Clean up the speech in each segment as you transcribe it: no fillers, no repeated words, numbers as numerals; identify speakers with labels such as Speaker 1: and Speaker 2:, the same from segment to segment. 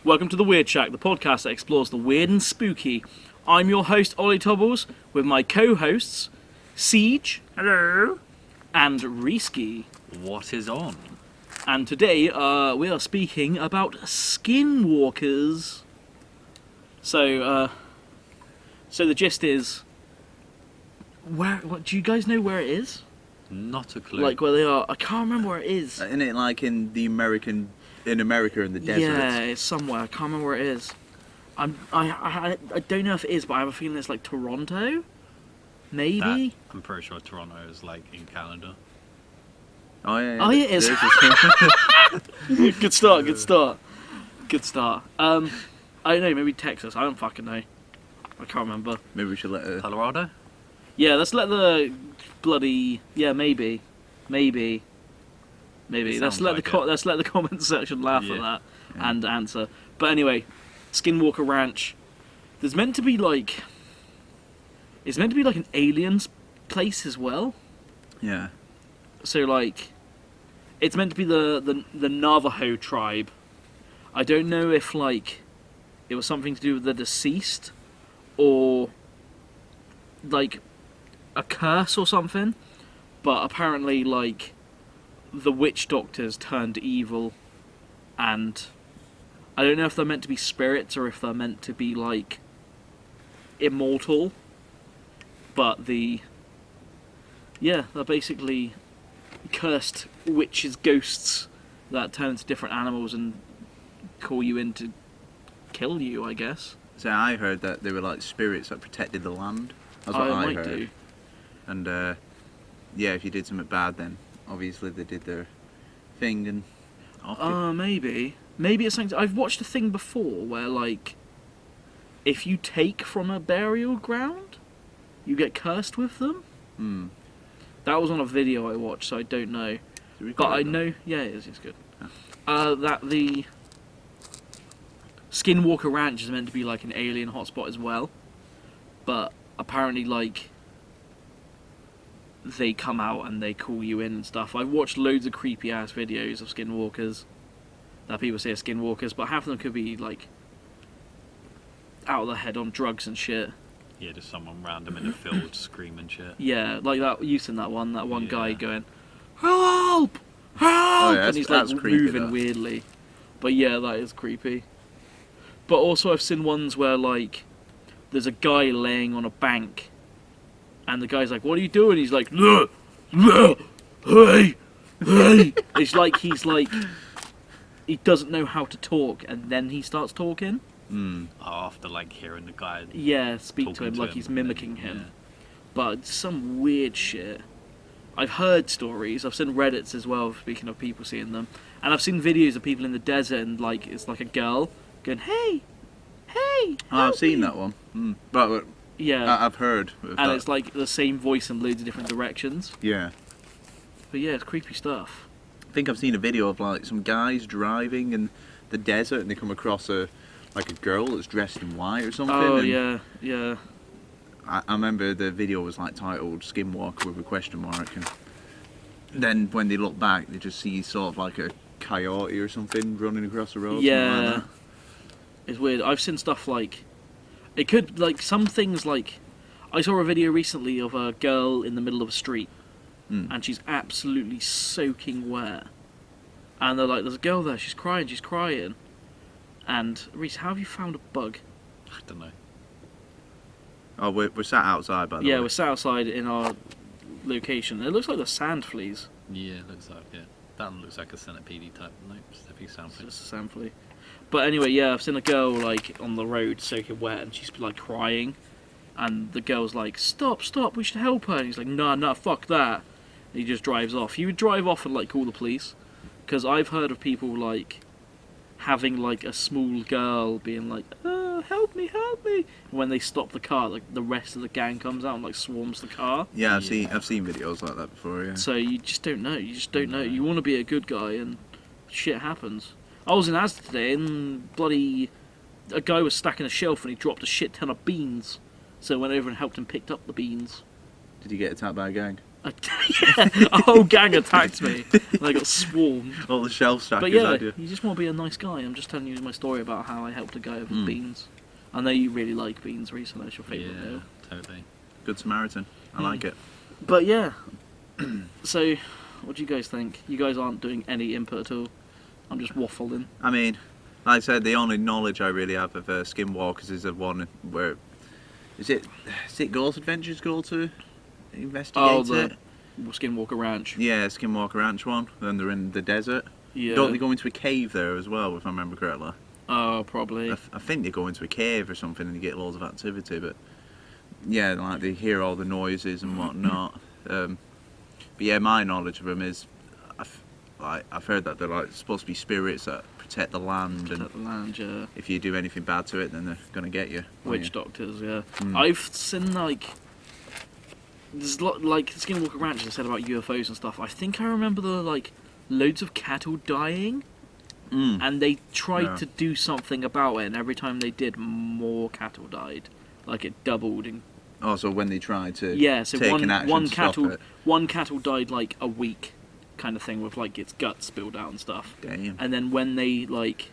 Speaker 1: Welcome to The Weird Shack, the podcast that explores the weird and spooky. I'm your host, Ollie Tobbles, with my co-hosts, Siege.
Speaker 2: Hello.
Speaker 1: And Risky.
Speaker 2: What is on?
Speaker 1: And today, we are speaking about Skinwalkers. So the gist is, do you guys know where it is?
Speaker 2: Not a clue.
Speaker 1: Like where they are? I can't remember where it is.
Speaker 3: Isn't it like in America in the desert?
Speaker 1: Yeah, it's somewhere. I can't remember where it is. I don't know if it is, but I have a feeling it's like Toronto. Maybe.
Speaker 2: I'm pretty sure Toronto is like in Canada.
Speaker 3: Oh yeah.
Speaker 1: Oh, it is. Good start. I don't know. Maybe Texas. I don't fucking know. I can't remember.
Speaker 3: Maybe we should let her.
Speaker 2: Colorado?
Speaker 1: Yeah, let's let the bloody maybe. Let's let the comment section laugh at that and answer. But anyway, Skinwalker Ranch. It's meant to be like an aliens place as well.
Speaker 3: Yeah.
Speaker 1: So like, it's meant to be the Navajo tribe. I don't know if like it was something to do with the deceased or like a curse or something. But apparently like the witch doctors turned evil, and I don't know if they're meant to be spirits or if they're meant to be like immortal, but they're basically cursed witches, ghosts that turn into different animals and call you in to kill you, I guess.
Speaker 3: So I heard that they were like spirits that protected the land. That's what I
Speaker 1: might
Speaker 3: heard.
Speaker 1: do.
Speaker 3: And if you did something bad, then obviously they did their thing and.
Speaker 1: Maybe it's something. I've watched a thing before where like, if you take from a burial ground, you get cursed with them.
Speaker 3: Hmm.
Speaker 1: That was on a video I watched, so I don't know. But I know, yeah, it is. It's good. That the Skinwalker Ranch is meant to be like an alien hotspot as well, but apparently like they come out and they call you in and stuff. I've watched loads of creepy ass videos of skinwalkers that people say are skinwalkers, but half of them could be like out of their head on drugs and shit.
Speaker 2: Yeah, just someone random in the field screaming shit.
Speaker 1: Yeah, like that. You seen that one guy going, "Help! Help!"
Speaker 3: Oh, yeah,
Speaker 1: and he's like
Speaker 3: creepy,
Speaker 1: moving weirdly. But yeah, that is creepy. But also I've seen ones where like there's a guy laying on a bank, and the guy's like, "What are you doing?" He's like, "Look, hey." It's like he's like he doesn't know how to talk, and then he starts talking.
Speaker 2: After like hearing the guy.
Speaker 1: Yeah, speak to him like he's mimicking him.
Speaker 2: Yeah.
Speaker 1: But some weird shit. I've heard stories. I've seen Reddits as well. Speaking of people seeing them, and I've seen videos of people in the desert, and like it's like a girl going, "Hey."
Speaker 3: I've seen that one. But
Speaker 1: Yeah,
Speaker 3: I've heard. Of
Speaker 1: and
Speaker 3: that.
Speaker 1: it's like the same voice in loads of different directions.
Speaker 3: Yeah.
Speaker 1: But yeah, it's creepy stuff.
Speaker 3: I think I've seen a video of like some guys driving in the desert and they come across a girl that's dressed in white or something.
Speaker 1: Oh
Speaker 3: and
Speaker 1: yeah.
Speaker 3: I remember the video was like titled Skinwalker with a question mark, and then when they look back they just see sort of like a coyote or something running across the road.
Speaker 1: Yeah.
Speaker 3: Like that.
Speaker 1: It's weird. I've seen stuff like it could like some things like I saw a video recently of a girl in the middle of a street and she's absolutely soaking wet. And they're like, "There's a girl there, she's crying. And Reese, how have you found a bug?
Speaker 2: I don't know.
Speaker 3: Oh, we're sat outside by the way.
Speaker 1: Yeah, we're sat outside in our location. It looks like the sand fleas.
Speaker 2: Yeah, it looks like it. That one looks like a centipede type. Nope, just a few samples.
Speaker 1: It's just a sand flea. But anyway, yeah, I've seen a girl like on the road soaking wet, and she's like crying, and the girl's like, "Stop! We should help her." And he's like, "Nah, fuck that." And he just drives off. He would drive off and like call the police, because I've heard of people like having like a small girl being like, "Oh, help me!" And when they stop the car, like the rest of the gang comes out and like swarms the car.
Speaker 3: Yeah, I've seen videos like that before. Yeah.
Speaker 1: So you just don't know. You want to be a good guy, and shit happens. I was in Asda today, and a guy was stacking a shelf, and he dropped a shit ton of beans. So I went over and helped him pick up the beans.
Speaker 3: Did you get attacked by a gang?
Speaker 1: A whole gang attacked me, and I got swarmed.
Speaker 3: All the shelf stackers
Speaker 1: But yeah,
Speaker 3: had you.
Speaker 1: you just want to be a nice guy. I'm just telling you my story about how I helped a guy with beans. I know you really like beans, Reese, and that's your favourite meal.
Speaker 2: Totally.
Speaker 3: Good Samaritan. I like it.
Speaker 1: But yeah, so what do you guys think? You guys aren't doing any input at all. I'm just waffling.
Speaker 3: I mean, like I said, the only knowledge I really have of Skinwalkers is the one where is it Ghost Adventures go to investigate it?
Speaker 1: Skinwalker Ranch.
Speaker 3: Yeah, Skinwalker Ranch one. Then they're in the desert.
Speaker 1: Yeah.
Speaker 3: Don't they go into a cave there as well, if I remember correctly?
Speaker 1: Oh, probably.
Speaker 3: I think they go into a cave or something and you get loads of activity, but yeah, like they hear all the noises and whatnot. But yeah, my knowledge of them is I've heard that they're like supposed to be spirits that protect the land, and
Speaker 1: the land, yeah.
Speaker 3: if you do anything bad to it, then they're gonna get you.
Speaker 1: Witch doctors, yeah.
Speaker 3: Mm.
Speaker 1: I've seen there's like Skinwalker Ranch. I said about UFOs and stuff. I think I remember loads of cattle dying. And they tried to do something about it, and every time they did, more cattle died. Like it doubled.
Speaker 3: Also, when they tried to
Speaker 1: so
Speaker 3: take an action to stop it.
Speaker 1: one cattle died like a week, kind of thing, with like its guts spilled out and stuff.
Speaker 3: Damn.
Speaker 1: And then when they like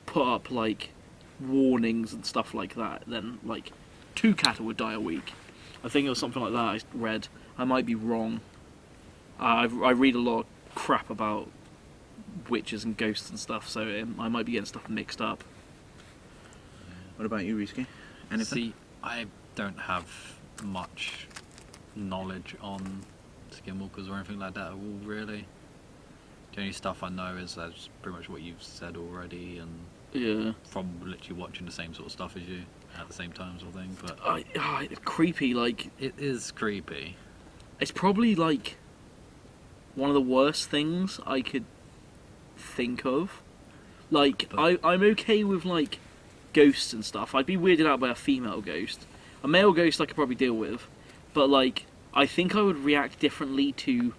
Speaker 1: put up like warnings and stuff like that, then like 2 cattle would die a week. I think it was something like that I read. I might be wrong. I read a lot of crap about witches and ghosts and stuff, so I might be getting stuff mixed up.
Speaker 3: What about you, Risky? Anything?
Speaker 2: See, I don't have much knowledge on Skinwalkers or anything like that at all, really. The only stuff I know is that's pretty much what you've said already, and
Speaker 1: Yeah.
Speaker 2: from literally watching the same sort of stuff as you at the same time, sort of thing. But
Speaker 1: It's creepy. Like
Speaker 2: it is creepy.
Speaker 1: it's probably like one of the worst things I could think of. Like I'm okay with like ghosts and stuff. I'd be weirded out by a female ghost. A male ghost I could probably deal with, but like I think I would react differently to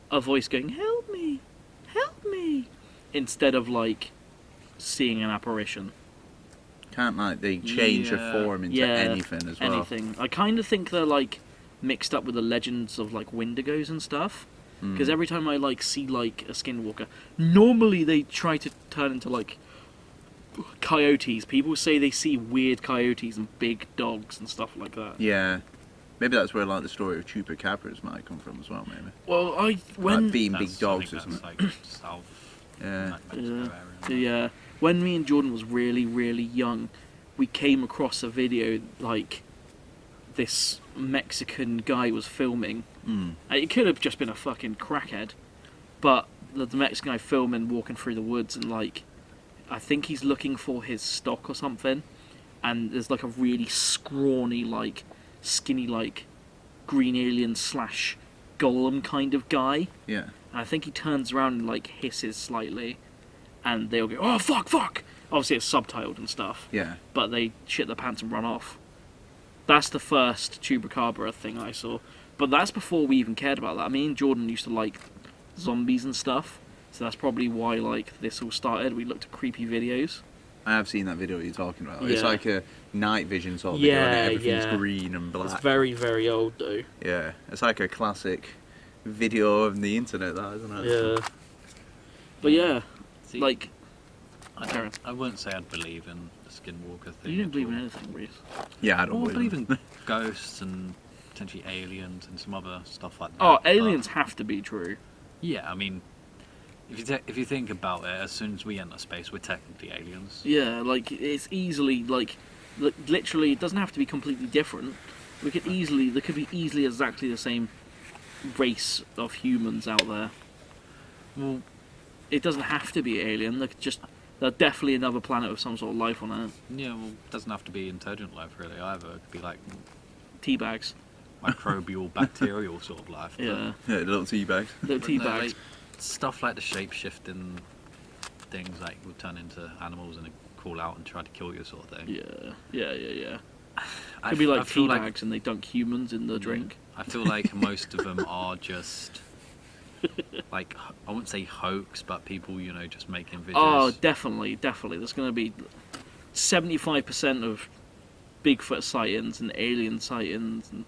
Speaker 1: a voice going "Help me, help me," instead of like seeing an apparition.
Speaker 3: Can't like they change their form into anything as well.
Speaker 1: Anything. I kind of think they're like mixed up with the legends of like Wendigos and stuff. Because every time I like see like a skinwalker, normally they try to turn into like coyotes. People say they see weird coyotes and big dogs and stuff like that.
Speaker 3: Yeah. Maybe that's where like the story of chupacabras might come from as well, maybe.
Speaker 1: Well,
Speaker 3: Like being big
Speaker 2: That's-
Speaker 3: dogs,
Speaker 2: I
Speaker 3: isn't
Speaker 2: think
Speaker 3: it?
Speaker 2: that's like south.
Speaker 3: Yeah.
Speaker 2: like Mexico area.
Speaker 1: Yeah. When me and Jordan was really, really young, we came across a video like this Mexican guy was filming. It could have just been a fucking crackhead, but the Mexican guy filming, walking through the woods, and like, I think he's looking for his stock or something, and there's like a really scrawny, like, skinny, like, green alien / golem kind of guy.
Speaker 3: Yeah.
Speaker 1: And I think he turns around and like hisses slightly, and they'll go, "Oh fuck, fuck!" Obviously it's subtitled and stuff,
Speaker 3: Yeah.
Speaker 1: but they shit their pants and run off. That's the first Chupacabra thing I saw, but that's before we even cared about that. Me and Jordan used to like zombies and stuff, so that's probably why like this all started. We looked at creepy videos.
Speaker 3: I have seen that video you're talking about.
Speaker 1: Yeah.
Speaker 3: It's like a night vision sort of video, and everything's green and black.
Speaker 1: It's very, very old though.
Speaker 3: Yeah. It's like a classic video of the internet, that, isn't it?
Speaker 1: Yeah. But yeah,
Speaker 2: See,
Speaker 1: like,
Speaker 2: I wouldn't say I'd believe in the Skinwalker thing.
Speaker 1: you didn't
Speaker 2: at
Speaker 1: believe
Speaker 2: all.
Speaker 1: in anything, Reese.
Speaker 3: Yeah, I don't
Speaker 2: Well, I believe
Speaker 3: believe
Speaker 2: in ghosts and potentially aliens and some other stuff like that.
Speaker 1: Oh,
Speaker 2: but-
Speaker 1: aliens have to be true.
Speaker 2: Yeah, I mean, if you think about it, as soon as we enter space, we're technically aliens.
Speaker 1: Yeah, like it's easily like literally it doesn't have to be completely different. There could be easily exactly the same race of humans out there.
Speaker 2: Well,
Speaker 1: It doesn't have to be alien. There's definitely another planet with some sort of life on it.
Speaker 2: yeah, well, it doesn't have to be intelligent life really either. It could be like
Speaker 1: Tea bags.
Speaker 2: microbial, bacterial sort of life. but-
Speaker 1: Yeah,
Speaker 3: Yeah, little tea bags.
Speaker 1: little
Speaker 2: but
Speaker 1: tea
Speaker 2: no,
Speaker 1: bags.
Speaker 2: like, stuff like the shape-shifting things, like will turn into animals and call out and try to kill you, sort of thing.
Speaker 1: Yeah.
Speaker 2: I
Speaker 1: Could be like
Speaker 2: feel
Speaker 1: tea bags and they dunk humans in the drink.
Speaker 2: I feel like most of them are just like, I wouldn't say hoax, but people, just making videos.
Speaker 1: Oh, definitely. There's going to be 75% of Bigfoot sightings and alien sightings and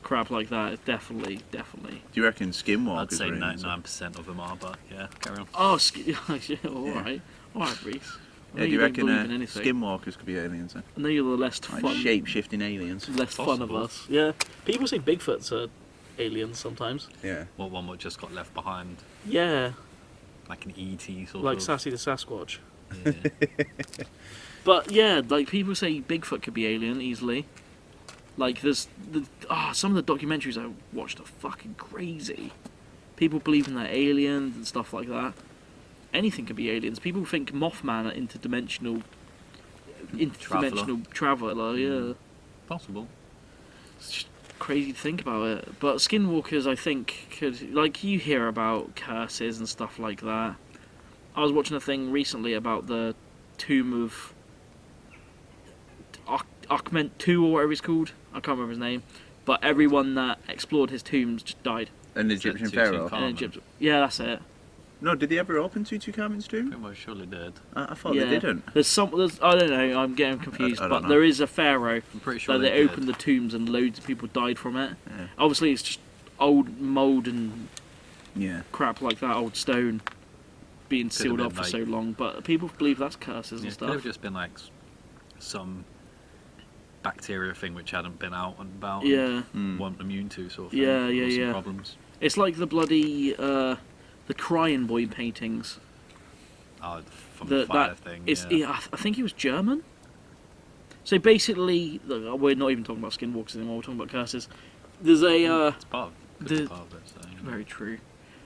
Speaker 1: crap like that. Definitely.
Speaker 3: Do you reckon Skinwalkers
Speaker 2: I'd say
Speaker 3: are aliens?
Speaker 2: 99% of them are, but yeah, carry on.
Speaker 1: Oh, all right, Reese. I know
Speaker 3: Yeah, do you
Speaker 1: don't
Speaker 3: reckon
Speaker 1: believe in anything.
Speaker 3: Skinwalkers could be aliens then?
Speaker 1: I know you're the less
Speaker 3: Like
Speaker 1: fun,
Speaker 3: shape-shifting aliens?
Speaker 1: less fun of
Speaker 2: Possible.
Speaker 1: us.
Speaker 4: Yeah, people say Bigfoots are aliens sometimes.
Speaker 3: Yeah.
Speaker 2: What one that just got left behind,
Speaker 4: Yeah,
Speaker 2: like an ET sort
Speaker 4: like
Speaker 2: of.
Speaker 4: Sassy the Sasquatch.
Speaker 2: Yeah.
Speaker 1: But yeah, like people say Bigfoot could be alien easily. Like some of the documentaries I watched are fucking crazy. People believe in their aliens and stuff like that. Anything could be aliens. People think Mothman are interdimensional traveler. Yeah,
Speaker 2: Possible.
Speaker 1: it's just crazy to think about it. But Skinwalkers, I think, could, like, you hear about curses and stuff like that. I was watching a thing recently about the tomb of Akhmet II or whatever he's called. I can't remember his name. But everyone that explored his tombs just died.
Speaker 3: An Egyptian
Speaker 2: Tutankhamun.
Speaker 3: pharaoh?
Speaker 2: Carmen.
Speaker 1: In Egypt. Yeah, that's it.
Speaker 3: No, did they ever open Tutankhamun's tomb?
Speaker 2: Pretty much surely did.
Speaker 3: I thought
Speaker 1: Yeah.
Speaker 3: they didn't.
Speaker 1: There's I don't know. I'm getting confused.
Speaker 3: I don't
Speaker 1: but
Speaker 3: know.
Speaker 1: there is a pharaoh
Speaker 2: I'm pretty sure
Speaker 1: that they
Speaker 2: did.
Speaker 1: opened the tombs and loads of people died from it.
Speaker 3: Yeah.
Speaker 1: Obviously, it's just old mould and
Speaker 3: Yeah.
Speaker 1: crap like that, old stone being
Speaker 2: Could have
Speaker 1: sealed
Speaker 2: been
Speaker 1: up for
Speaker 2: like-
Speaker 1: so long. But people believe that's curses
Speaker 2: Yeah,
Speaker 1: and
Speaker 2: it could have
Speaker 1: stuff.
Speaker 2: just been like some bacteria thing which hadn't been out and about.
Speaker 1: Yeah,
Speaker 2: And weren't immune to, sort of thing.
Speaker 1: Yeah,
Speaker 2: caused some
Speaker 1: yeah.
Speaker 2: Problems.
Speaker 1: it's like the bloody the Crying Boy paintings.
Speaker 2: Oh, from the fire thing. Yeah.
Speaker 1: I think he was German. So basically, look, we're not even talking about Skinwalkers anymore. We're talking about curses. There's a
Speaker 2: It's part of, could
Speaker 1: the-
Speaker 2: be part of it. So, you know.
Speaker 1: very true.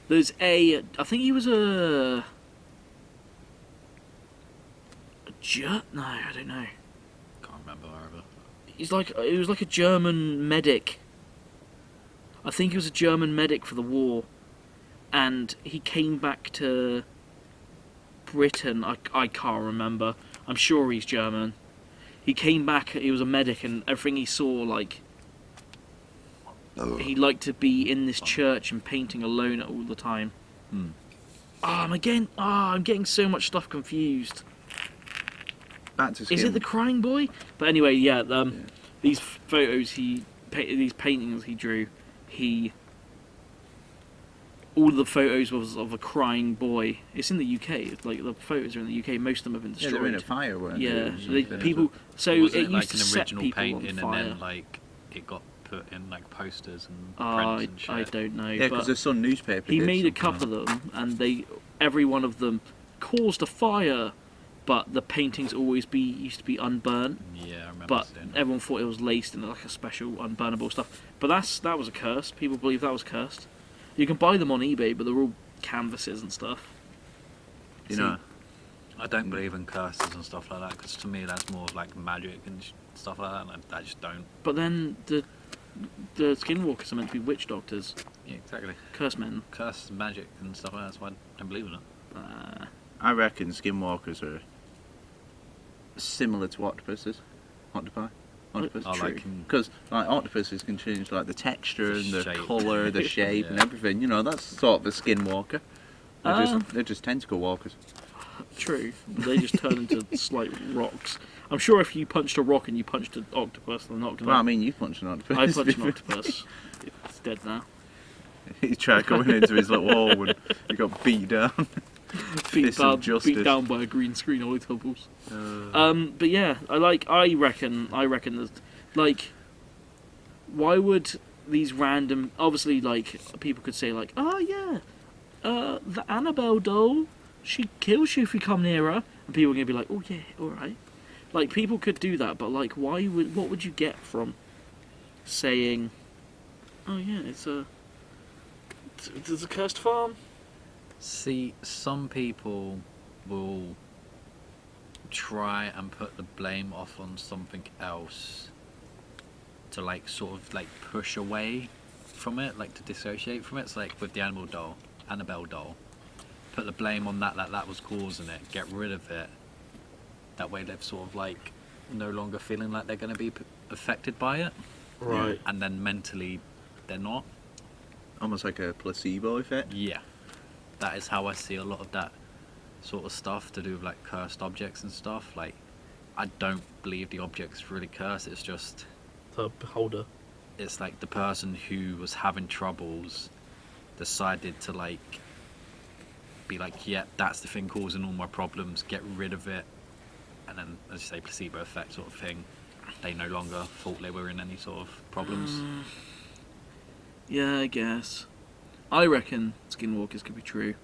Speaker 1: There's I think he was a no, I don't know.
Speaker 2: Can't remember wherever.
Speaker 1: He was like a German medic. I think he was a German medic for the war, and he came back to Britain. I can't remember. I'm sure he's German. He came back. He was a medic, and everything he saw, like, he liked to be in this church and painting alone all the time.
Speaker 2: Hmm.
Speaker 1: I'm getting so much stuff confused.
Speaker 3: Back to Skin.
Speaker 1: Is it the Crying Boy? But anyway, yeah. These photos these paintings he drew, all the photos was of a crying boy. It's in the UK. Like, the photos are in the UK. Most of them have been
Speaker 3: Yeah,
Speaker 1: destroyed.
Speaker 3: they were in a fire, weren't they?
Speaker 1: Yeah, so
Speaker 3: Yeah.
Speaker 1: people. So
Speaker 2: Was
Speaker 1: it
Speaker 2: it
Speaker 1: used
Speaker 2: like
Speaker 1: to
Speaker 2: an
Speaker 1: set
Speaker 2: original
Speaker 1: people
Speaker 2: painting
Speaker 1: on
Speaker 2: and
Speaker 1: fire.
Speaker 2: then like it got put in like posters and
Speaker 1: I
Speaker 2: prints and shit?
Speaker 1: I don't know.
Speaker 3: Yeah,
Speaker 1: but
Speaker 3: because the Sun newspaper.
Speaker 1: he
Speaker 3: did
Speaker 1: made a
Speaker 3: something
Speaker 1: couple
Speaker 3: like
Speaker 1: of them, and every one of them caused a fire, but the paintings used to be unburnt.
Speaker 2: Yeah, I remember
Speaker 1: But
Speaker 2: seeing that.
Speaker 1: everyone thought it was laced in like a special unburnable stuff. But that was a curse. People believe that was cursed. You can buy them on eBay, but they're all canvases and stuff.
Speaker 3: You know,
Speaker 2: I don't believe in curses and stuff like that because to me that's more of like magic and stuff like that. And I just don't.
Speaker 1: But then the Skinwalkers are meant to be witch doctors,
Speaker 2: Yeah, exactly.
Speaker 1: curse men.
Speaker 2: Curses, magic and stuff like that. That's why I don't believe in it.
Speaker 3: I reckon Skinwalkers are similar to octopuses. Octopi? Octopus?
Speaker 2: I
Speaker 1: True.
Speaker 2: like him.
Speaker 3: Because like octopuses can change like the texture
Speaker 2: The
Speaker 3: and the
Speaker 2: shape.
Speaker 3: colour, the shape and
Speaker 2: Yeah.
Speaker 3: everything. You know, that's sort of a skinwalker. They're just tentacle walkers.
Speaker 1: True. They just turn into slight rocks. I'm sure if you punched a rock and you punched an octopus, they're not
Speaker 3: Well, I
Speaker 1: gonna.
Speaker 3: mean, you punched an octopus.
Speaker 1: I punched an octopus. It's dead now.
Speaker 3: He tried going into his little hole and he got beat down. Fist of justice.
Speaker 1: Beat down by a green screen, Ollie Tubbles. But yeah, I reckon that, like, why would these random, obviously, like, people could say, like, oh yeah, the Annabelle doll, she kills you if you come near her, and people are gonna be like, oh yeah, alright. Like, people could do that, but like, what would you get from saying, oh yeah, it's a cursed farm?
Speaker 2: See, some people will try and put the blame off on something else to like sort of like push away from it, like to dissociate from it. It's like with the Annabelle doll. Put the blame on that was causing it, get rid of it. That way they're sort of like no longer feeling like they're going to be affected by it.
Speaker 1: Right.
Speaker 2: And then mentally they're not.
Speaker 3: Almost like a placebo effect.
Speaker 2: Yeah. That is how I see a lot of that sort of stuff to do with like cursed objects and stuff. Like, I don't believe the object's really cursed, it's just,
Speaker 4: The beholder.
Speaker 2: it's like the person who was having troubles decided to like be like, yeah, that's the thing causing all my problems, get rid of it, and then, as you say, placebo effect sort of thing, they no longer thought they were in any sort of problems.
Speaker 1: Yeah, I guess. I reckon Skinwalkers could be true.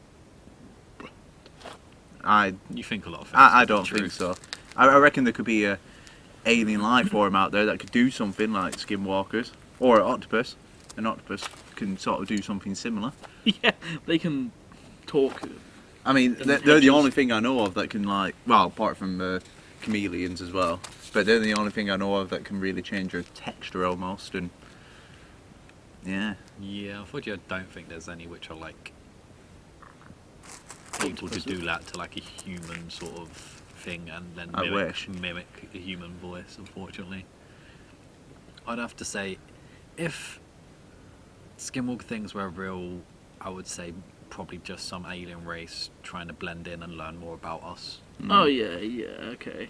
Speaker 2: You think a lot of things.
Speaker 3: I
Speaker 2: could be
Speaker 3: don't
Speaker 2: true.
Speaker 3: think so. I reckon there could be a alien life form out there that could do something like Skinwalkers, or an octopus. An octopus can sort of do something similar.
Speaker 1: Yeah, they can talk.
Speaker 3: I mean,
Speaker 1: And
Speaker 3: they're the
Speaker 1: hedges.
Speaker 3: only thing I know of that can, like, well, apart from chameleons as well, but they're the only thing I know of that can really change your texture almost, and yeah.
Speaker 2: Yeah, unfortunately, I don't think there's any which are like able to do that to like a human sort of thing and then
Speaker 3: I wish.
Speaker 2: mimic a human voice. Unfortunately, I'd have to say, if Skinwalker things were real, I would say probably just some alien race trying to blend in and learn more about us.
Speaker 1: Oh yeah, okay.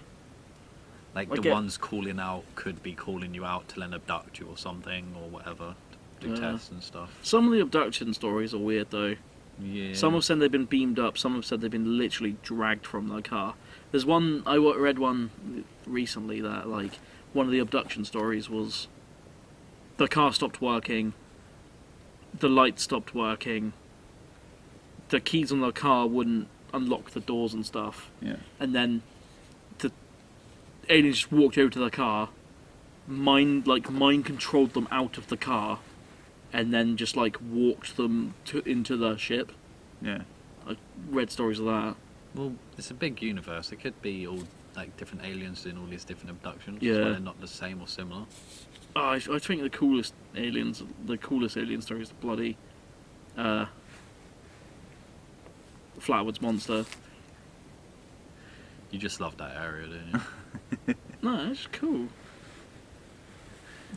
Speaker 2: Like
Speaker 1: I
Speaker 2: the
Speaker 1: get-
Speaker 2: ones calling out could be calling you out to then abduct you or something or whatever, do
Speaker 1: Yeah.
Speaker 2: tests and stuff.
Speaker 1: Some of the abduction stories are weird though.
Speaker 2: Yeah.
Speaker 1: Some have said they've been beamed up. Some have said they've been literally dragged from their car. There's one I read one recently that like one of the abduction stories was the car stopped working, the lights stopped working, the keys on the car wouldn't unlock the doors and stuff,
Speaker 3: Yeah.
Speaker 1: and then the aliens just walked over to the car, mind controlled them out of the car, and then just like walked them into the ship.
Speaker 3: Yeah.
Speaker 1: I read stories of that.
Speaker 2: Well, it's a big universe. It could be all like different aliens doing all these different abductions.
Speaker 1: Yeah.
Speaker 2: That's why they're not the same or similar.
Speaker 1: Oh, I think the coolest alien story is the bloody Flatwoods Monster.
Speaker 2: You just love that area, don't you?
Speaker 1: No, it's cool.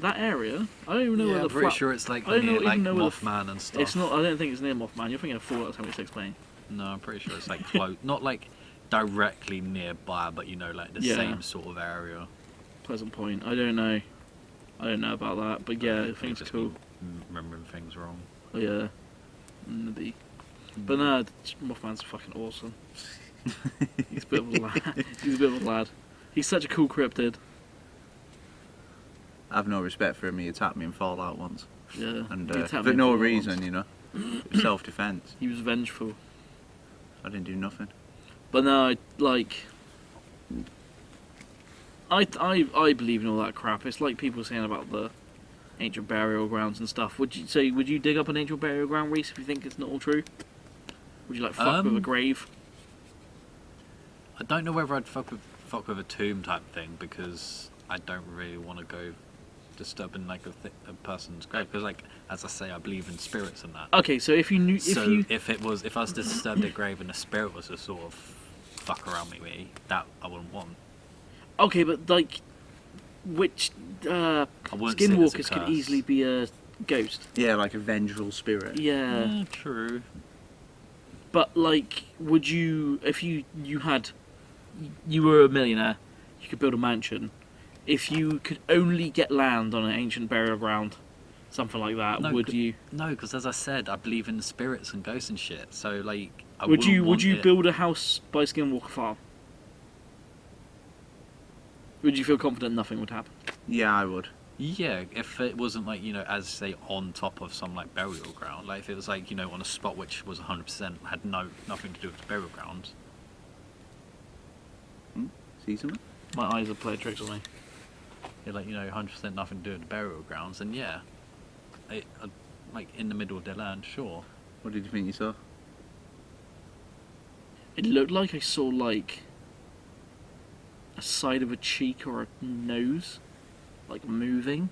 Speaker 1: That area, I don't even know where
Speaker 2: I'm
Speaker 1: the
Speaker 2: pretty
Speaker 1: flat.
Speaker 2: sure it's like
Speaker 1: I don't
Speaker 2: near
Speaker 1: even
Speaker 2: like
Speaker 1: know where the
Speaker 2: Mothman and stuff.
Speaker 1: It's not. I don't think it's near Mothman. You're thinking of Fallout 76, mate.
Speaker 2: No, I'm pretty sure it's like close, not like directly nearby, but you know, like the
Speaker 1: Yeah.
Speaker 2: same sort of area.
Speaker 1: Pleasant Point. I don't know. I don't know about that, but yeah, I
Speaker 2: Could
Speaker 1: think it's
Speaker 2: just
Speaker 1: cool.
Speaker 2: be remembering things wrong.
Speaker 1: Oh, yeah. Maybe. But no, Mothman's fucking awesome. He's a bit of a lad. He's a bit of a lad. He's such a cool cryptid.
Speaker 3: I have no respect for him. He attacked me in Fallout once,
Speaker 1: Yeah.
Speaker 3: and
Speaker 1: He attacked
Speaker 3: for
Speaker 1: me
Speaker 3: no
Speaker 1: for once.
Speaker 3: reason, you know, self-defense.
Speaker 1: He was vengeful.
Speaker 3: I didn't do nothing.
Speaker 1: But no, I believe in all that crap. It's like people saying about the ancient burial grounds and stuff. Would you dig up an ancient burial ground, Reese, if you think it's not all true? Would you like fuck with a grave?
Speaker 2: I don't know whether I'd fuck with a tomb type thing because I don't really want to go disturbing like a person's grave because, like, as I say, I believe in spirits and that.
Speaker 1: Okay, so if you
Speaker 2: if I was to disturb their grave and the spirit was to sort of fuck around me, that I wouldn't want.
Speaker 1: okay, but like, which
Speaker 2: I wouldn't see it as a
Speaker 1: skinwalkers could
Speaker 2: curse.
Speaker 1: easily be a ghost?
Speaker 3: Yeah, like a vengeful spirit.
Speaker 1: Yeah,
Speaker 2: True.
Speaker 1: but like, would you if you were a millionaire, you could build a mansion. If you could only get land on an ancient burial ground, something like that,
Speaker 2: No,
Speaker 1: would
Speaker 2: c-
Speaker 1: you?
Speaker 2: No, because as I said, I believe in spirits and ghosts and shit. So like, I
Speaker 1: Would you
Speaker 2: wouldn't
Speaker 1: would you
Speaker 2: want it-
Speaker 1: build a house by Skinwalker Farm? Would you feel confident nothing would happen?
Speaker 3: Yeah, I would.
Speaker 2: Yeah, if it wasn't like, you know, as say on top of some like burial ground, like if it was like, you know, on a spot which was 100% had nothing to do with the burial grounds.
Speaker 3: See something?
Speaker 1: My eyes are playing tricks on me.
Speaker 2: Yeah, like, you know, 100% nothing to do with the burial grounds, and yeah, like in the middle of the land, sure.
Speaker 3: What did you think you saw?
Speaker 1: It looked like I saw like a side of a cheek or a nose, like moving.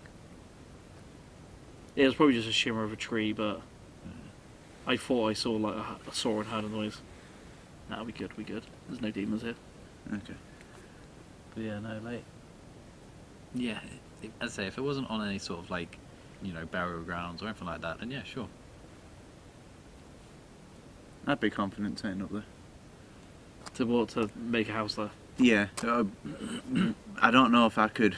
Speaker 1: Yeah, it was probably just a shimmer of a tree, but I thought I saw like I saw and heard a noise. Nah, we good. There's no demons here.
Speaker 3: Okay.
Speaker 2: But yeah, no, like, yeah, as I say, if it wasn't on any sort of like, you know, burial grounds or anything like that, then yeah, sure.
Speaker 3: I'd be confident turning up there.
Speaker 1: To make a house there.
Speaker 3: Yeah. I don't know if I could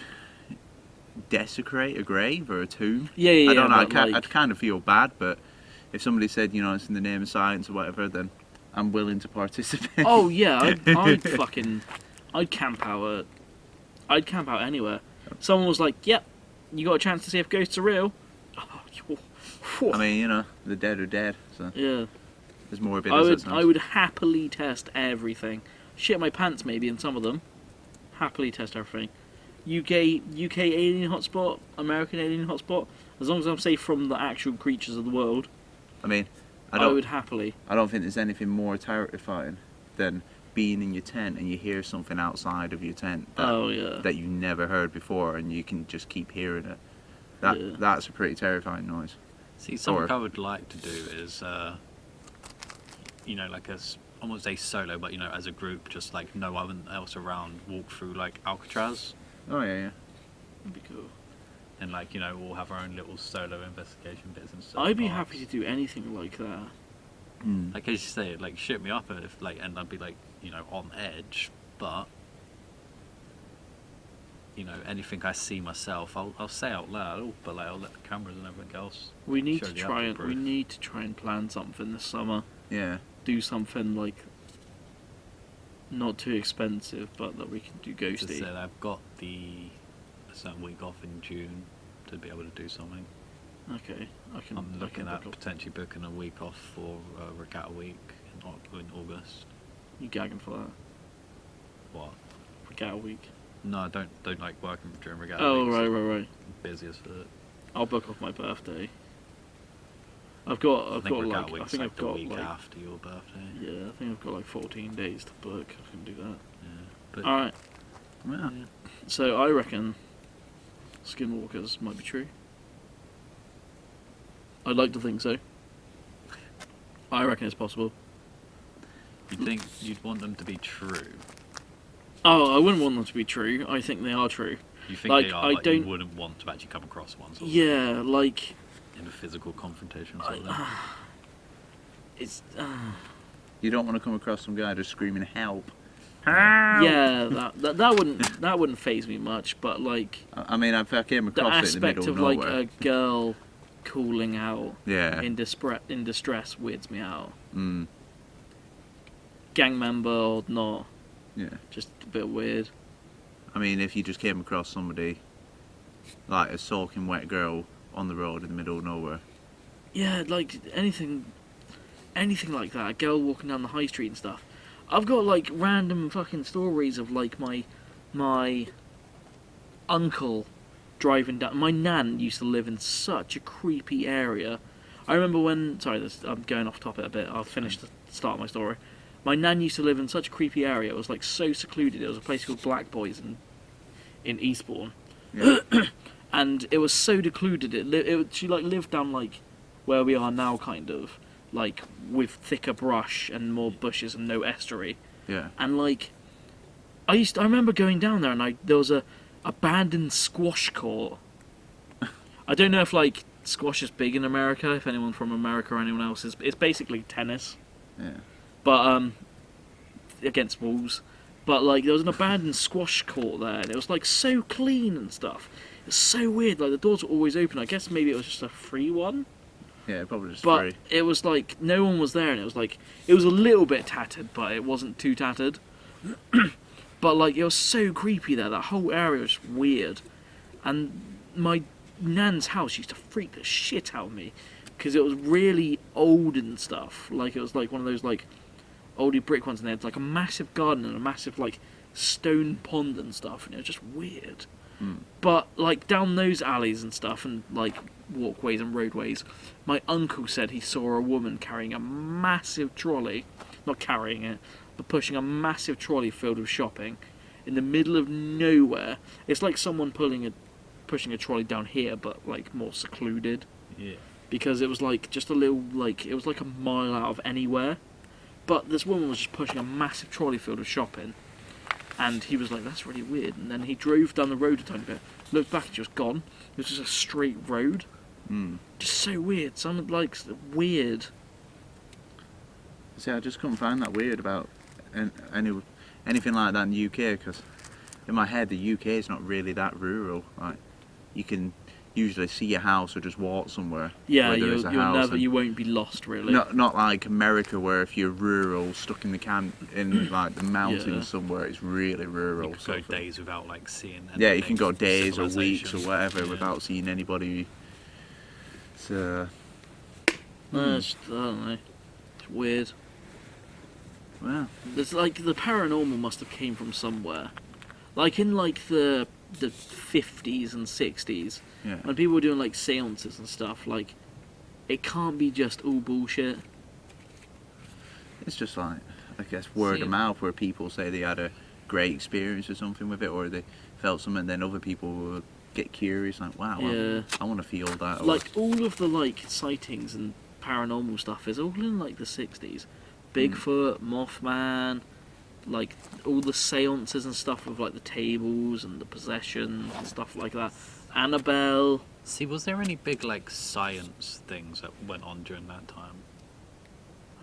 Speaker 3: desecrate a grave or a tomb.
Speaker 1: Yeah.
Speaker 3: I don't know.
Speaker 1: but,
Speaker 3: I'd kind of feel bad, but if somebody said, you know, it's in the name of science or whatever, then I'm willing to participate.
Speaker 1: Oh yeah, I'd camp out. I'd camp out anywhere. Someone was like, "Yep, you got a chance to see if ghosts are real."
Speaker 3: I mean, you know, the dead are dead, so
Speaker 1: Yeah.
Speaker 3: there's more evidence.
Speaker 1: I would happily test everything. Shit my pants maybe in some of them. Happily test everything. UK alien hotspot, American alien hotspot. As long as I'm safe from the actual creatures of the world,
Speaker 3: I mean,
Speaker 1: I would happily.
Speaker 3: I don't think there's anything more terrifying than being in your tent and you hear something outside of your tent that you never heard before, and you can just keep hearing it. That's a pretty terrifying noise.
Speaker 2: See, something I would like to do is, you know, like I won't say solo, but you know, as a group, just like no one else around, walk through like Alcatraz,
Speaker 3: Oh yeah.
Speaker 1: That'd be cool.
Speaker 2: and like, you know, we'll have our own little solo investigation bits and stuff.
Speaker 1: I'd be happy to do anything like that.
Speaker 3: Mm.
Speaker 2: Like as you say, like shit me up if like, and I'd be like, you know, on edge, but you know, anything I see myself, I'll say out loud, but like I'll let the cameras and everything else.
Speaker 1: We need
Speaker 2: show
Speaker 1: to
Speaker 2: the
Speaker 1: try
Speaker 2: actual
Speaker 1: and
Speaker 2: proof.
Speaker 1: plan something this summer.
Speaker 3: Yeah.
Speaker 1: Do something like not too expensive, but that we can do
Speaker 2: As I
Speaker 1: ghosty.
Speaker 2: said, I've got a certain week off in June to be able to do something.
Speaker 1: Okay,
Speaker 2: I'm looking at
Speaker 1: book up.
Speaker 2: potentially booking a week off for Regatta Week in August.
Speaker 1: You gagging for that?
Speaker 2: What?
Speaker 1: Regatta week.
Speaker 2: No, I don't like working during Regatta
Speaker 1: Oh
Speaker 2: Week.
Speaker 1: right.
Speaker 2: I'm busy as fuck.
Speaker 1: I'll book off my birthday. I've got
Speaker 2: I think Regatta
Speaker 1: like I
Speaker 2: Week's
Speaker 1: think
Speaker 2: like
Speaker 1: I've
Speaker 2: the
Speaker 1: got
Speaker 2: week
Speaker 1: like
Speaker 2: after your birthday.
Speaker 1: yeah, I think I've got like 14 days to book. I can do that.
Speaker 2: Yeah. But
Speaker 1: All right.
Speaker 3: Yeah.
Speaker 1: So I reckon Skinwalkers might be true. I'd like to think so. I reckon it's possible.
Speaker 2: you think you'd want them to be true?
Speaker 1: Oh, I wouldn't want them to be true. I think they are true.
Speaker 2: You think
Speaker 1: Like,
Speaker 2: they are,
Speaker 1: I
Speaker 2: like you
Speaker 1: don't-
Speaker 2: wouldn't want to actually come across one sort of
Speaker 1: Yeah, like
Speaker 2: in a physical confrontation sort of thing?
Speaker 1: it's
Speaker 3: You don't want to come across some guy just screaming help.
Speaker 1: yeah, that wouldn't faze me much, but like
Speaker 3: I mean, if I came
Speaker 1: the
Speaker 3: across it in the
Speaker 1: aspect
Speaker 3: middle
Speaker 1: of
Speaker 3: of
Speaker 1: like
Speaker 3: nowhere.
Speaker 1: a girl calling out
Speaker 3: Yeah.
Speaker 1: in distress weirds me out.
Speaker 3: Mm.
Speaker 1: Gang member or not,
Speaker 3: Yeah.
Speaker 1: just a bit weird.
Speaker 3: I mean, if you just came across somebody like a soaking wet girl on the road in the middle of nowhere.
Speaker 1: Yeah, like anything like that. A girl walking down the high street and stuff. I've got like random fucking stories of like my uncle driving down. My nan used to live in such a creepy area. I remember when. Sorry, I'm going off topic a bit. I'll finish the start of my story. My nan used to live in such a creepy area. It was like so secluded. It was a place called Black Boys in Eastbourne.
Speaker 3: Yeah.
Speaker 1: And it was so secluded. She like lived down like where we are now, kind of like with thicker brush and more bushes and no estuary.
Speaker 3: Yeah.
Speaker 1: And like, I remember going down there and there was a abandoned squash court. I don't know if like squash is big in America. If anyone from America or anyone else is, it's basically tennis,
Speaker 3: Yeah.
Speaker 1: but against walls. But like there was an abandoned squash court there, and it was like so clean and stuff. It's so weird. Like the doors were always open. I guess maybe it was just a free one.
Speaker 3: Yeah, probably just
Speaker 1: But
Speaker 3: free.
Speaker 1: it was like no one was there, and it was a little bit tattered, but it wasn't too tattered. But like it was so creepy there. That whole area was weird, and my nan's house used to freak the shit out of me because it was really old and stuff. Like it was like one of those like oldie brick ones, and they had like a massive garden and a massive like stone pond and stuff, and it was just weird.
Speaker 3: Mm.
Speaker 1: But like down those alleys and stuff, and like walkways and roadways, my uncle said he saw a woman carrying a massive trolley, not carrying it, but pushing a massive trolley filled with shopping in the middle of nowhere. It's like someone pushing a trolley down here, but like more secluded,
Speaker 2: Yeah.
Speaker 1: because it was like just a little like it was like a mile out of anywhere. But this woman was just pushing a massive trolley filled with shopping. And he was like, that's really weird. And then he drove down the road a tiny bit, looked back and she was gone. It was just a straight road.
Speaker 3: Mm.
Speaker 1: Just so weird. Sounded like weird.
Speaker 3: See, I just couldn't find that weird about anything like that in the UK, because in my head the UK is not really that rural. Like, you can usually see a house or just walk somewhere.
Speaker 1: Yeah,
Speaker 3: where there is a
Speaker 1: you'll
Speaker 3: house,
Speaker 1: never,
Speaker 3: and
Speaker 1: you won't be lost really.
Speaker 3: not like America, where if you're rural, stuck in the in like the mountains
Speaker 1: Yeah.
Speaker 3: somewhere, it's really rural.
Speaker 2: You could
Speaker 3: sort
Speaker 2: go
Speaker 3: of thing.
Speaker 2: days without like seeing.
Speaker 3: Yeah, you can
Speaker 2: anything
Speaker 3: go
Speaker 2: from
Speaker 3: days or weeks or
Speaker 2: civilization.
Speaker 3: whatever
Speaker 2: Yeah.
Speaker 3: without seeing anybody. So,
Speaker 1: I don't know. It's weird.
Speaker 3: well,
Speaker 1: There's like the paranormal must have came from somewhere, like in like the 50s and 60s
Speaker 3: yeah.
Speaker 1: when people were doing like seances and stuff. Like, it can't be just all bullshit.
Speaker 3: It's just like, I guess, word
Speaker 2: See-
Speaker 3: of mouth, where people say they had a great experience or something with it, or they felt something, then other people will get curious, like, wow,
Speaker 1: Yeah.
Speaker 3: I want to feel that. Or,
Speaker 1: Like all of the like sightings and paranormal stuff is all in like the 60s. Bigfoot, Mothman, like all the seances and stuff with like the tables and the possessions and stuff like that. Annabelle.
Speaker 2: See, was there any big like science things that went on during that time?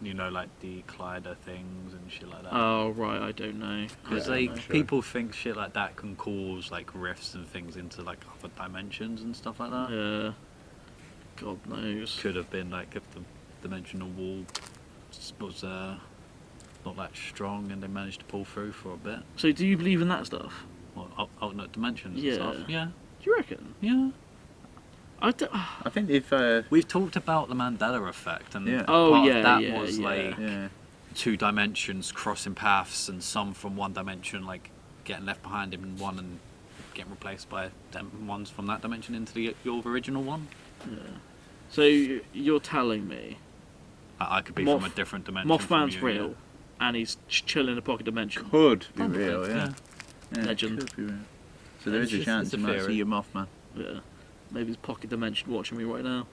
Speaker 2: You know, like the Collider things and shit like that.
Speaker 1: Oh right, I don't know.
Speaker 2: Because
Speaker 3: Yeah, I'm
Speaker 2: like
Speaker 3: not sure.
Speaker 2: people think shit like that can cause like rifts and things into like other dimensions and stuff like that.
Speaker 1: Yeah. God knows.
Speaker 2: Could have been like if the dimensional wall was not that strong and they managed to pull through for a bit.
Speaker 1: So do you believe in that stuff?
Speaker 2: Well, alternate dimensions
Speaker 1: Yeah.
Speaker 2: and stuff. Yeah,
Speaker 1: Do you reckon?
Speaker 2: yeah.
Speaker 1: I don't.
Speaker 3: I think if,
Speaker 2: We've talked about the Mandela effect, and
Speaker 3: Yeah.
Speaker 1: Oh,
Speaker 2: part
Speaker 1: yeah,
Speaker 2: of that
Speaker 1: yeah,
Speaker 2: was
Speaker 1: yeah.
Speaker 2: like
Speaker 3: yeah,
Speaker 2: two dimensions crossing paths, and some from one dimension like getting left behind in one and getting replaced by them ones from that dimension into your original one.
Speaker 1: So you're telling me
Speaker 2: I could be
Speaker 1: Moth-
Speaker 2: from a different dimension. from
Speaker 1: Mothman's
Speaker 2: you,
Speaker 1: real, and he's chilling in a pocket dimension?
Speaker 3: could be
Speaker 2: Probably,
Speaker 3: real, yeah. Yeah, it
Speaker 1: Legend.
Speaker 3: could be real. So there is a
Speaker 2: It's
Speaker 3: chance
Speaker 2: a
Speaker 3: you might
Speaker 2: theory.
Speaker 3: see your Mothman.
Speaker 1: Yeah. Maybe his pocket dimension watching me right now.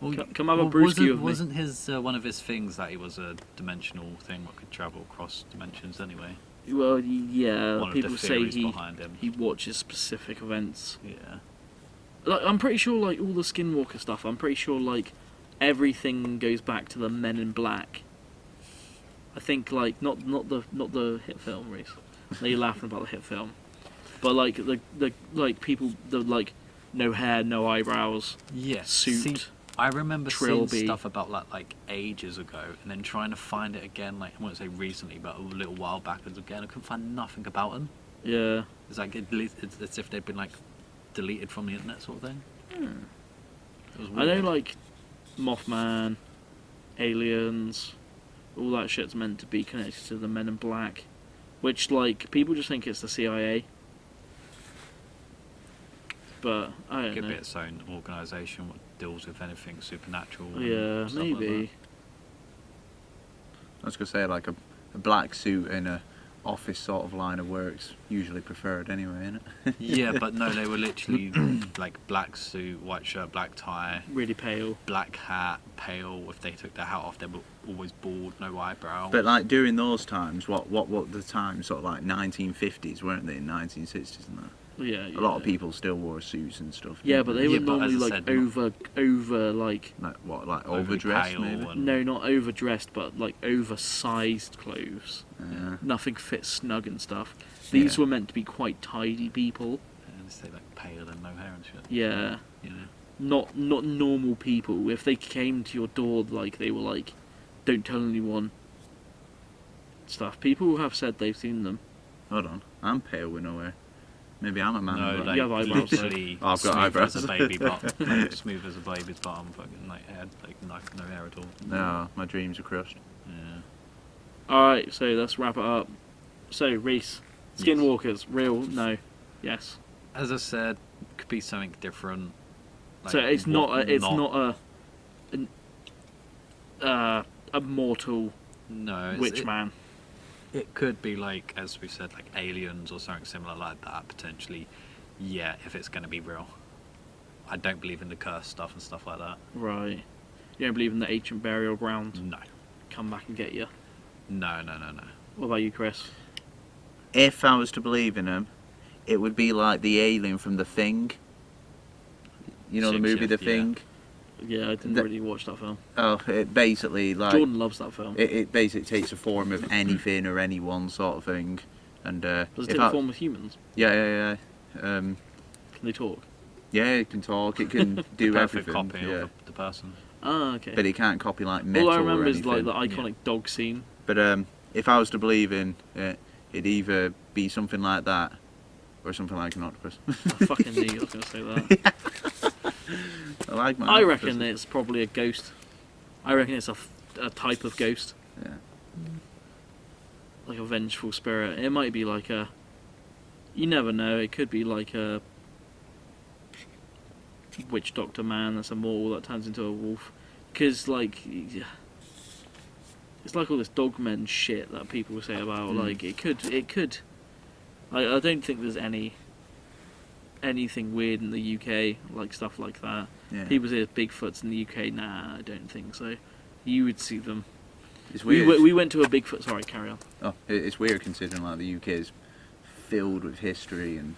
Speaker 2: Well,
Speaker 1: Come have a brewski with me.
Speaker 2: wasn't his one of his things that he was a dimensional thing that could travel across dimensions anyway?
Speaker 1: Well, yeah.
Speaker 2: One
Speaker 1: People
Speaker 2: of the
Speaker 1: say
Speaker 2: theories
Speaker 1: he
Speaker 2: behind him.
Speaker 1: watches specific events.
Speaker 2: Yeah.
Speaker 1: Like, I'm pretty sure, like all the Skinwalker stuff. I'm pretty sure, like everything goes back to the Men in Black. I think, like not the hit film, Reese. Now you're laughing about the hit film, but like the like people, the like no hair, no eyebrows,
Speaker 2: Yeah.
Speaker 1: suit.
Speaker 2: See, I remember
Speaker 1: Trilby.
Speaker 2: seeing stuff about that like ages ago, and then trying to find it again. Like I won't say recently, but a little while backwards again. I couldn't find nothing about them.
Speaker 1: Yeah.
Speaker 2: It's like it's as if they'd been like deleted from the internet, sort of thing. It was
Speaker 1: I know,
Speaker 2: weird.
Speaker 1: like Mothman, aliens, all that shit's meant to be connected to the Men in Black, which like people just think it's the CIA. But I don't
Speaker 2: Could be
Speaker 1: know.
Speaker 2: its own organisation that deals with anything supernatural. and
Speaker 1: Yeah,
Speaker 2: stuff like
Speaker 1: maybe.
Speaker 3: I was going to say, like a black suit in a office sort of line of work's usually preferred anyway, isn't it?
Speaker 2: that. Yeah, but no, they were literally like black suit, white shirt, black tie,
Speaker 1: Really pale.
Speaker 2: black hat, pale. If they took their hat off, they were always bald, no eyebrow.
Speaker 3: But like during those times, what the time, sort of like 1950s, weren't they, in 1960s and that?
Speaker 1: Yeah.
Speaker 3: A lot of people still wore suits and stuff.
Speaker 1: Yeah,
Speaker 3: didn't
Speaker 1: but
Speaker 3: they?
Speaker 1: they were
Speaker 2: Yeah, but
Speaker 1: normally
Speaker 2: as I
Speaker 1: like
Speaker 2: said,
Speaker 1: over like
Speaker 3: Like what, like
Speaker 2: Overly
Speaker 3: overdressed
Speaker 2: pale
Speaker 3: maybe?
Speaker 2: and-
Speaker 1: no, not overdressed, but like oversized clothes.
Speaker 3: Yeah.
Speaker 1: Nothing fits snug and stuff. These
Speaker 3: Yeah.
Speaker 1: were meant to be quite tidy people.
Speaker 2: And they say like pale and no hair and shit.
Speaker 1: Yeah.
Speaker 2: You know.
Speaker 1: Not normal people. If they came to your door, like they were like, "Don't tell anyone." Stuff. People have said they've seen them.
Speaker 3: Hold on, I'm pale with no hair. Maybe I'm a man.
Speaker 2: No,
Speaker 3: with
Speaker 2: like
Speaker 1: You have eyebrows, though.
Speaker 2: literally
Speaker 3: Oh, I've got
Speaker 2: smooth
Speaker 3: eyebrows.
Speaker 2: as a baby butt, like, smooth as a baby's bottom, fucking like head, like no hair at all.
Speaker 3: No, my dreams are crushed.
Speaker 2: Yeah.
Speaker 1: All right, so let's wrap it up. So Reese, Skinwalkers, real? No, yes.
Speaker 2: As I said, could be something different.
Speaker 1: So it's not
Speaker 2: what
Speaker 1: a mortal
Speaker 2: No,
Speaker 1: witch man.
Speaker 2: It could be like, as we said, like aliens or something similar like that, potentially. Yeah, if it's going to be real. I don't believe in the curse stuff and stuff like that.
Speaker 1: Right. You don't believe in the ancient burial ground?
Speaker 2: No.
Speaker 1: Come back and get you.
Speaker 2: No.
Speaker 1: What about you, Chris?
Speaker 3: If I was to believe in them, it would be like the alien from The Thing. You know the
Speaker 2: Six,
Speaker 3: movie The
Speaker 2: yeah.
Speaker 3: Thing?
Speaker 1: Yeah, I didn't
Speaker 3: The-
Speaker 1: really watch that film.
Speaker 3: Oh, it basically like
Speaker 1: Jordan loves that film.
Speaker 3: it basically takes a form of anything or anyone sort of thing. And
Speaker 1: Does it
Speaker 3: if
Speaker 1: take
Speaker 3: I-
Speaker 1: the form of humans?
Speaker 3: yeah.
Speaker 1: Can they talk?
Speaker 3: Yeah, it can talk. It can do
Speaker 2: Perfect
Speaker 3: everything.
Speaker 2: copy
Speaker 3: Yeah.
Speaker 2: of the person.
Speaker 1: Oh, okay.
Speaker 3: But it can't copy like metal
Speaker 1: All I remember
Speaker 3: or
Speaker 1: is
Speaker 3: anything.
Speaker 1: like the iconic dog scene.
Speaker 3: But if I was to believe in it, it'd either be something like that or something like an octopus.
Speaker 1: I fucking knew you was going to say that.
Speaker 3: I like my.
Speaker 1: I reckon
Speaker 3: octopuses.
Speaker 1: it's probably a ghost. I reckon it's a type of ghost.
Speaker 3: Yeah.
Speaker 1: Like a vengeful spirit. It might be like a... You never know. It could be like a witch doctor man that's immortal that turns into a wolf. Because, like... It's like all this dogmen shit that people say about. Like, it could... I don't think there's anything weird in the UK, like stuff like that.
Speaker 3: Yeah.
Speaker 1: People say there's Bigfoots in the UK. Nah, I don't think so. You would see them.
Speaker 3: It's weird.
Speaker 1: We went to a Bigfoot. Sorry, carry on.
Speaker 3: Oh, it's weird considering like the UK is filled with history and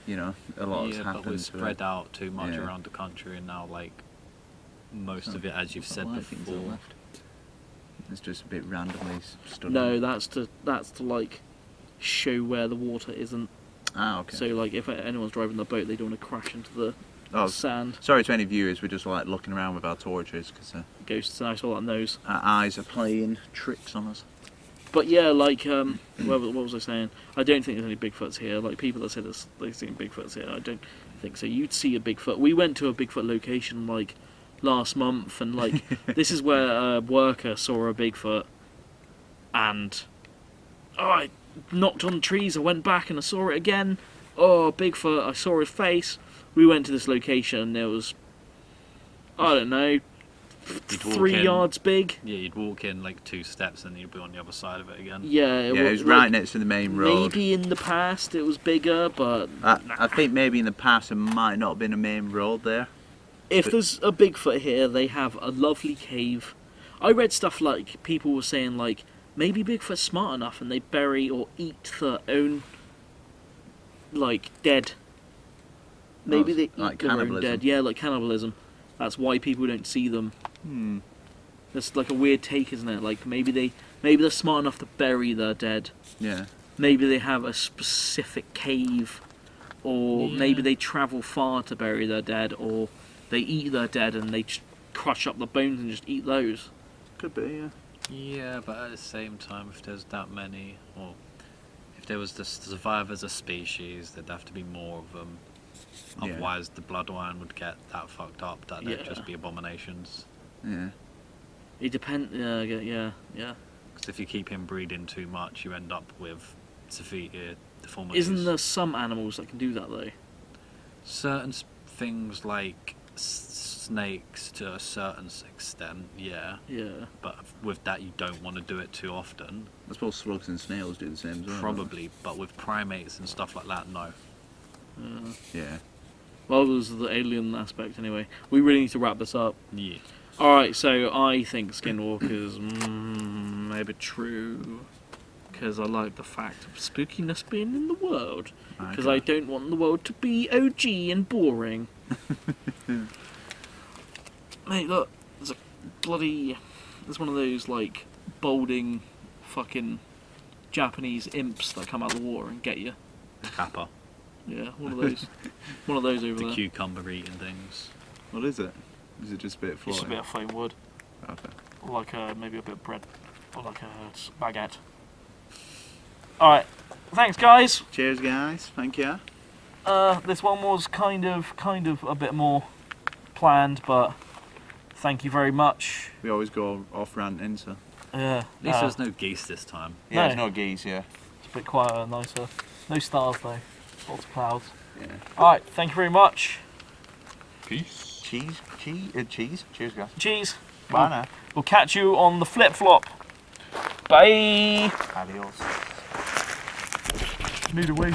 Speaker 3: a lot has
Speaker 2: Yeah,
Speaker 3: happened.
Speaker 2: but we're
Speaker 3: to
Speaker 2: spread
Speaker 3: it.
Speaker 2: out too much
Speaker 3: Yeah.
Speaker 2: around the country, and now like most
Speaker 3: Oh,
Speaker 2: of it, as you've
Speaker 3: what's
Speaker 2: said
Speaker 3: that light thing to the
Speaker 2: before.
Speaker 3: left? It's just a bit randomly stood.
Speaker 1: No,
Speaker 3: on.
Speaker 1: that's to like show where the water isn't.
Speaker 3: Ah, okay.
Speaker 1: So like if anyone's driving the boat, they don't want to crash into the
Speaker 3: Oh,
Speaker 1: sand.
Speaker 3: sorry to any viewers. We're just like looking around with our torches because
Speaker 1: Ghosts, and I saw that nose.
Speaker 3: our eyes are playing tricks on us.
Speaker 1: But yeah, like what was I saying? I don't think there's any Bigfoots here. Like people that say they've seen Bigfoots here, I don't think so. You'd see a Bigfoot. We went to a Bigfoot location like last month, and like this is where a worker saw a Bigfoot, and I knocked on trees. I went back and I saw it again. Oh, Bigfoot! I saw his face. We went to this location, and there was, I don't know,
Speaker 2: You'd walk
Speaker 1: 3
Speaker 2: in-
Speaker 1: yards big.
Speaker 2: Yeah, you'd walk in like 2 steps, and you'd be on the other side of it again.
Speaker 1: Yeah,
Speaker 3: Yeah, it was right next to the main road.
Speaker 1: Maybe in the past it was bigger, but
Speaker 3: I think maybe in the past there might not have been a main road there.
Speaker 1: if there's a Bigfoot here, they have a lovely cave. I read stuff like people were saying like maybe Bigfoot's smart enough and they bury or eat their own like dead. Maybe they eat
Speaker 3: like
Speaker 1: their own
Speaker 3: cannibalism.
Speaker 1: dead. Yeah, like cannibalism. That's why people don't see them.
Speaker 3: Hmm.
Speaker 1: That's like a weird take, isn't it? Like maybe they're smart enough to bury their dead.
Speaker 3: Yeah.
Speaker 1: Maybe they have a specific cave, or
Speaker 2: Yeah.
Speaker 1: maybe they travel far to bury their dead, or they eat their dead and they crush up the bones and just eat those.
Speaker 3: Could be, yeah.
Speaker 2: Yeah, but at the same time, if there's that many, or if there was to survive as a species, there'd have to be more of them.
Speaker 3: Yeah.
Speaker 2: Otherwise, the bloodline would get that fucked up that they'd
Speaker 1: Yeah.
Speaker 2: just be abominations.
Speaker 3: Yeah.
Speaker 1: It depends. Yeah.
Speaker 2: Because if you keep inbreeding too much, you end up with severe deformities.
Speaker 1: Isn't there some animals that can do that though?
Speaker 2: Certain things like snakes to a certain extent, yeah.
Speaker 1: Yeah.
Speaker 2: But with that, you don't want to do it too often.
Speaker 3: I suppose slugs and snails do the same as well. don't
Speaker 2: Probably, but with primates and stuff like that, no.
Speaker 3: they? Yeah.
Speaker 1: Well, there's the alien aspect anyway. We really need to wrap this up.
Speaker 2: Yeah.
Speaker 1: Alright, so I think Skinwalkers maybe true. Because I like the fact of spookiness being in the world. Because I don't want the world to be OG and boring. Mate, look, there's one of those like balding fucking Japanese imps that come out of the water and get you.
Speaker 2: Kappa.
Speaker 1: Yeah, one of those. One of those over
Speaker 2: The
Speaker 1: there.
Speaker 2: cucumber eating things.
Speaker 3: What is it? Is it just a bit of
Speaker 1: It's just a
Speaker 3: floating?
Speaker 1: bit of flame wood.
Speaker 3: Okay.
Speaker 1: Or like maybe a bit of bread. Or like a baguette. Alright, thanks guys.
Speaker 3: Cheers, guys. Thank you.
Speaker 1: This one was kind of a bit more planned, but thank you very much.
Speaker 3: We always go off ranting, so.
Speaker 1: Yeah,
Speaker 2: At least there's no geese this time.
Speaker 1: Yeah, there's
Speaker 3: no geese, yeah.
Speaker 1: it's a bit quieter, nicer. No stars though. Lots of clouds.
Speaker 3: Yeah.
Speaker 1: Alright, thank you very much.
Speaker 2: Peace.
Speaker 3: Cheese. Cheers, guys.
Speaker 1: Cheers.
Speaker 3: Bye now.
Speaker 1: We'll catch you on the flip flop. Bye.
Speaker 3: Adios.
Speaker 1: Need a wee.